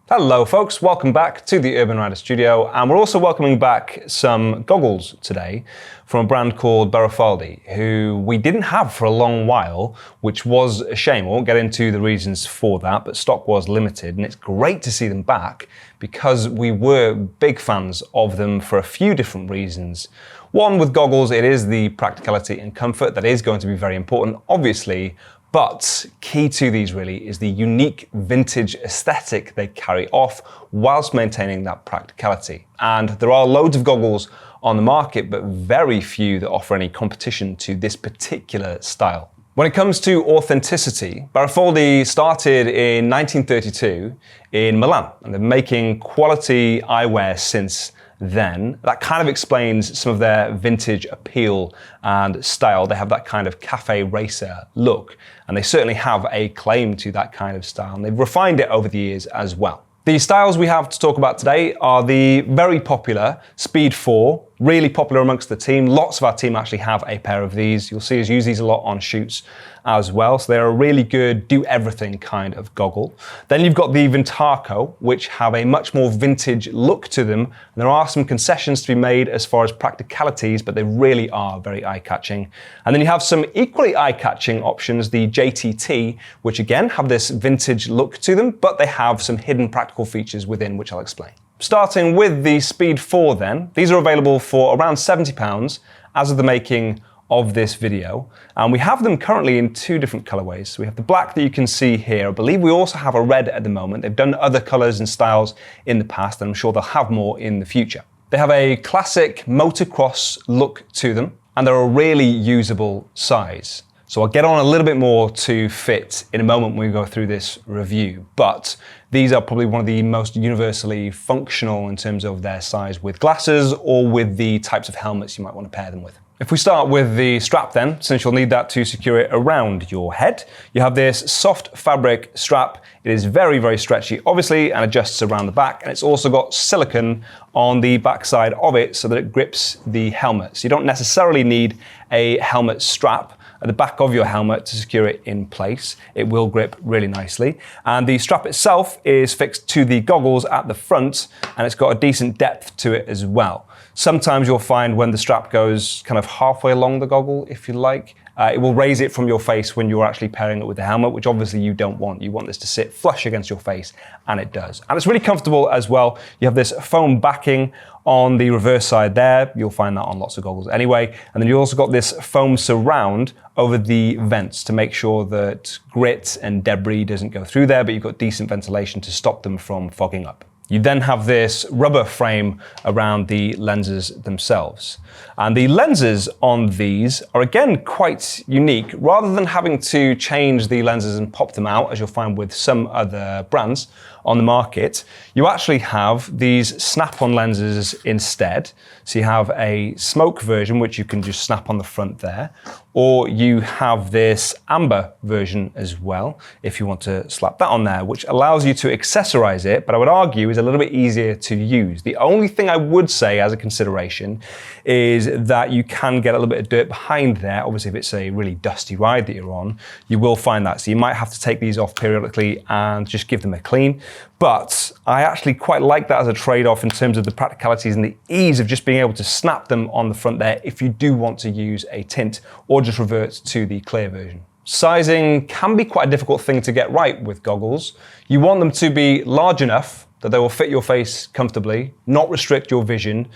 Hello folks, welcome back to the Urban Rider Studio, and we're also welcoming back some goggles today from a brand called Baruffaldi, who we didn't have for a long while, which was a shame. I won't get into the reasons for that, but stock was limited, and it's great to see them back because we were big fans of them for a few different reasons. One, with goggles, it is the practicality and comfort that is going to be very important, obviously. But key to these really is the unique vintage aesthetic they carry off whilst maintaining that practicality. And there are loads of goggles on the market, but very few that offer any competition to this particular style. When it comes to authenticity, Baruffaldi started in 1932 in Milan, and they're making quality eyewear since then. That kind of explains some of their vintage appeal and style. They have that kind of cafe racer look, and they certainly have a claim to that kind of style, and they've refined it over the years as well. The styles we have to talk about today are the very popular Speed 4, really popular amongst the team. Lots of our team actually have a pair of these. You'll see us use these a lot on shoots as well. So they're a really good do-everything kind of goggle. Then you've got the VINTACO, which have a much more vintage look to them. And there are some concessions to be made as far as practicalities, but they really are very eye-catching. And then you have some equally eye-catching options, the JTT, which again have this vintage look to them, but they have some hidden practical features within, which I'll explain. Starting with the Speed 4 then, these are available for around £70 as of the making of this video. And we have them currently in two different colorways. So we have the black that you can see here. I believe we also have a red at the moment. They've done other colors and styles in the past, and I'm sure they'll have more in the future. They have a classic motocross look to them, and they're a really usable size. So I'll get on a little bit more to fit in a moment when we go through this review, but these are probably one of the most universally functional in terms of their size with glasses or with the types of helmets you might want to pair them with. If we start with the strap then, since you'll need that to secure it around your head, you have this soft fabric strap. It is very, very stretchy, obviously, and adjusts around the back. And it's also got silicone on the backside of it so that it grips the helmet. So you don't necessarily need a helmet strap at the back of your helmet to secure it in place. It will grip really nicely. And the strap itself is fixed to the goggles at the front, and it's got a decent depth to it as well. Sometimes you'll find when the strap goes kind of halfway along the goggle, if you like, it will raise it from your face when you're actually pairing it with the helmet, which obviously you don't want. You want this to sit flush against your face, and it does. And it's really comfortable as well. You have this foam backing on the reverse side there. You'll find that on lots of goggles anyway. And then you also got this foam surround over the vents to make sure that grit and debris doesn't go through there, but you've got decent ventilation to stop them from fogging up. You then have this rubber frame around the lenses themselves. And the lenses on these are again quite unique. Rather than having to change the lenses and pop them out, as you'll find with some other brands on the market, you actually have these snap-on lenses instead. So you have a smoke version, which you can just snap on the front there, or you have this amber version as well, if you want to slap that on there, which allows you to accessorize it, but I would argue is a little bit easier to use. The only thing I would say as a consideration is that you can get a little bit of dirt behind there. Obviously, if it's a really dusty ride that you're on, you will find that. So you might have to take these off periodically and just give them a clean. But I actually quite like that as a trade-off in terms of the practicalities and the ease of just being able to snap them on the front there if you do want to use a tint or just revert to the clear version. Sizing can be quite a difficult thing to get right with goggles. You want them to be large enough that they will fit your face comfortably, not restrict your vision,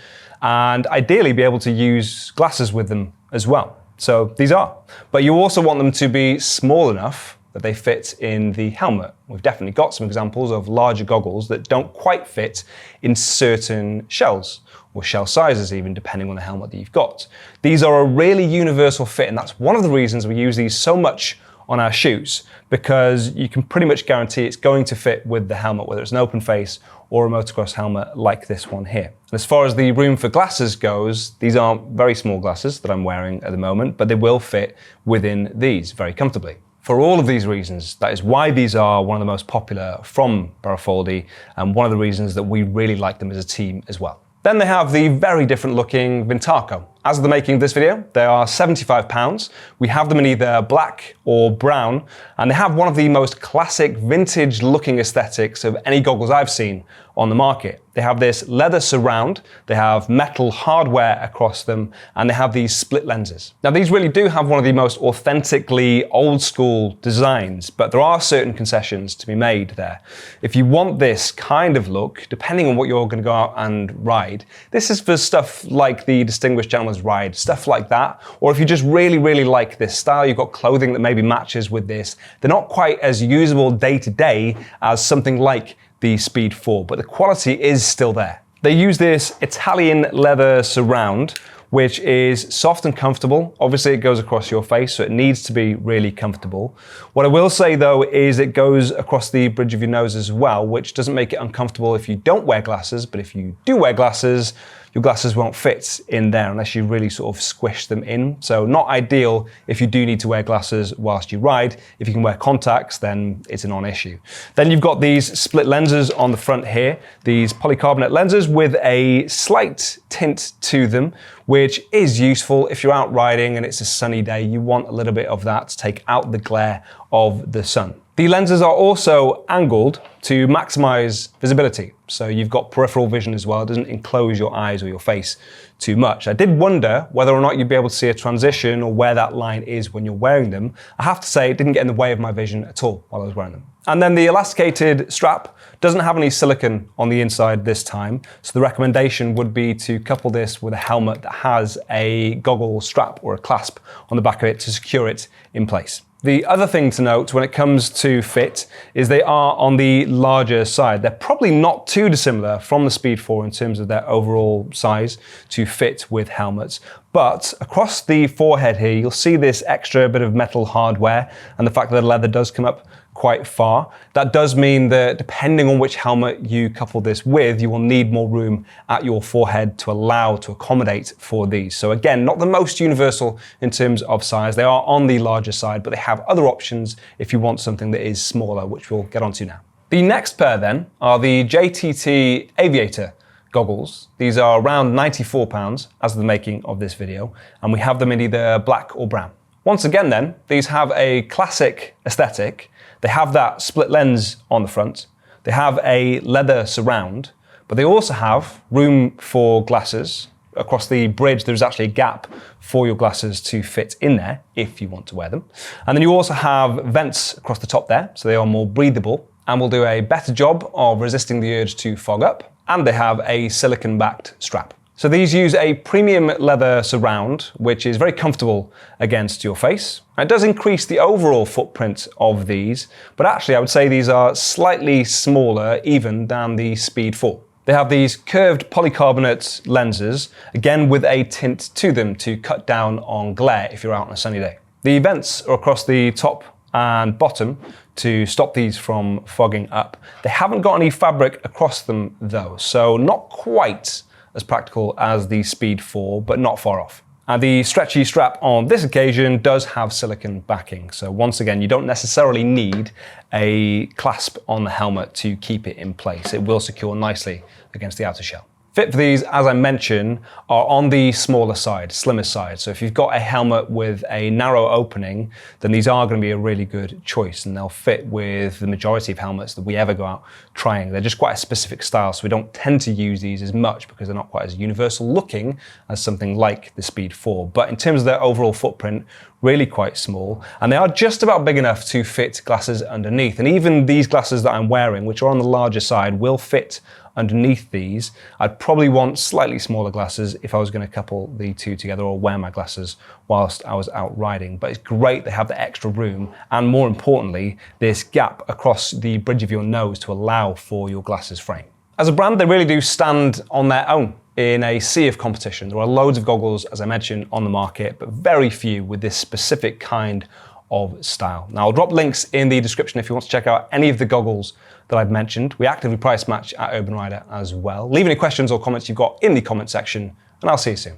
and ideally be able to use glasses with them as well. So these are. But you also want them to be small enough that they fit in the helmet. We've definitely got some examples of larger goggles that don't quite fit in certain shells, or shell sizes even, depending on the helmet that you've got. These are a really universal fit, and that's one of the reasons we use these so much on our shoots, because you can pretty much guarantee it's going to fit with the helmet, whether it's an open face or a motocross helmet like this one here. And as far as the room for glasses goes, these aren't very small glasses that I'm wearing at the moment, but they will fit within these very comfortably. For all of these reasons, that is why these are one of the most popular from Baruffaldi, and one of the reasons that we really like them as a team as well. Then they have the very different looking VINTACO. as of the making of this video, they are £75. We have them in either black or brown, and they have one of the most classic vintage looking aesthetics of any goggles I've seen on the market. They have this leather surround, they have metal hardware across them, and they have these split lenses. Now these really do have one of the most authentically old school designs, but there are certain concessions to be made there. If you want this kind of look, depending on what you're going to go out and ride, this is for stuff like the Distinguished Gentleman's Ride, stuff like that. Or if you just really, really like this style, you've got clothing that maybe matches with this, they're not quite as usable day to day as something like the Speed 4, but the quality is still there. They use this Italian leather surround, which is soft and comfortable. Obviously it goes across your face, so it needs to be really comfortable. What I will say though is it goes across the bridge of your nose as well, which doesn't make it uncomfortable if you don't wear glasses, but if you do wear glasses, your glasses won't fit in there unless you really sort of squish them in. So not ideal if you do need to wear glasses whilst you ride. If you can wear contacts, then it's a non-issue. Then you've got these split lenses on the front here, these polycarbonate lenses with a slight tint to them, which is useful if you're out riding and it's a sunny day. You want a little bit of that to take out the glare of the sun. The lenses are also angled to maximize visibility. So you've got peripheral vision as well. It doesn't enclose your eyes or your face too much. I did wonder whether or not you'd be able to see a transition or where that line is when you're wearing them. I have to say it didn't get in the way of my vision at all while I was wearing them. And then the elasticated strap doesn't have any silicone on the inside this time. So the recommendation would be to couple this with a helmet that has a goggle strap or a clasp on the back of it to secure it in place. The other thing to note when it comes to fit is they are on the larger side. They're probably not too dissimilar from the Speed 4 in terms of their overall size to fit with helmets. But across the forehead here, you'll see this extra bit of metal hardware and the fact that the leather does come up quite far. That does mean that depending on which helmet you couple this with, you will need more room at your forehead to accommodate for these. So again, not the most universal in terms of size. They are on the larger side, but they have other options if you want something that is smaller, which we'll get onto now. The next pair then are the JTT AVIATOR goggles. These are around £94 as of the making of this video, and we have them in either black or brown. Once again then, these have a classic aesthetic. They have that split lens on the front. They have a leather surround, but they also have room for glasses. Across the bridge, there's actually a gap for your glasses to fit in there if you want to wear them. And then you also have vents across the top there, so they are more breathable and will do a better job of resisting the urge to fog up. And they have a silicone-backed strap. So these use a premium leather surround, which is very comfortable against your face. It does increase the overall footprint of these, but actually I would say these are slightly smaller even than the Speed 4. They have these curved polycarbonate lenses, again with a tint to them to cut down on glare if you're out on a sunny day. The vents are across the top and bottom to stop these from fogging up. They haven't got any fabric across them though, so not quite as practical as the Speed 4, but not far off. And the stretchy strap on this occasion does have silicone backing. So once again, you don't necessarily need a clasp on the helmet to keep it in place. It will secure nicely against the outer shell. Fit for these, as I mentioned, are on the smaller side, slimmer side. So if you've got a helmet with a narrow opening, then these are going to be a really good choice, and they'll fit with the majority of helmets that we ever go out trying. They're just quite a specific style, so we don't tend to use these as much because they're not quite as universal looking as something like the Speed 4. But in terms of their overall footprint, really quite small, and they are just about big enough to fit glasses underneath. And even these glasses that I'm wearing, which are on the larger side, will fit underneath these. I'd probably want slightly smaller glasses if I was going to couple the two together or wear my glasses whilst I was out riding. But it's great they have the extra room, and more importantly, this gap across the bridge of your nose to allow for your glasses frame. As a brand, they really do stand on their own in a sea of competition. There are loads of goggles, as I mentioned, on the market, but very few with this specific kind of style. Now, I'll drop links in the description if you want to check out any of the goggles that I've mentioned. We actively price match at Urban Rider as well. Leave any questions or comments you've got in the comment section, and I'll see you soon.